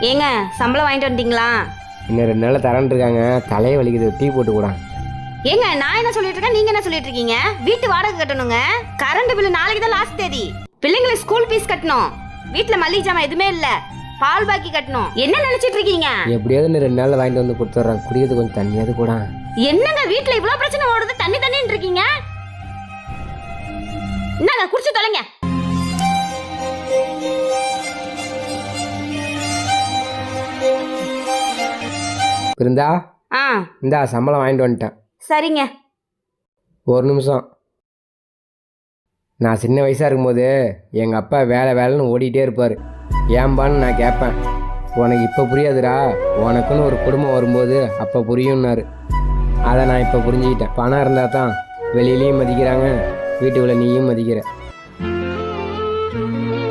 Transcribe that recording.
ஏங்க சம்பளம் வாங்கிட்டு வந்துட்டீங்களா? இன்னும் 2 நாள் தரேன்னு இருக்காங்க. தலையை வலிக்குது, டீ போட்டு கூட. ஏங்க நான் என்ன சொல்லிட்டு இருக்கேன், நீங்க என்ன சொல்லிட்டு இருக்கீங்க? வீட்டு வாடகை கட்டணுங்க, கரண்ட் பில் நாளைக்கு தான் லாஸ்ட் தேதி, பிள்ளைங்களுக்கு ஸ்கூல் ஃபீஸ் கட்டணும், வீட்டுல மளிகை ஜாமான் எதுவுமே இல்ல, பால் பாக்கி கட்டணும். என்ன நினைச்சிட்டு இருக்கீங்க? எப்படியாவது இன்னும் 2 நாள்ல வாங்கிட்டு வந்து கொடுத்துட்றேன். குடிக்கிறது கொஞ்சம் தண்ணியாவது கூட. என்னங்க வீட்டுல இவ்வளவு பிரச்சனை ஓடுது, தண்ணி தண்ணின்னு இருக்கீங்க? என்னங்க குடிச்சு தொலைங்க. இருந்தா இந்தா சம்பளம் வாங்கிட்டு வந்துட்டேன். சரிங்க. ஒரு நிமிஷம். நான் சின்ன வயசாக இருக்கும்போது எங்கள் அப்பா வேலைன்னு ஓடிட்டே இருப்பார். ஏம்பான்னு நான் கேட்பேன். உனக்கு இப்போ புரியாதுடா, உனக்குன்னு ஒரு குடும்பம் வரும்போது அப்போ புரியும்னாரு. அதை நான் இப்போ புரிஞ்சுக்கிட்டேன். பணம் இருந்தால் தான் வெளியிலையும் மதிக்கிறாங்க, வீட்டுக்குள்ளே நீயும் மதிக்கிற.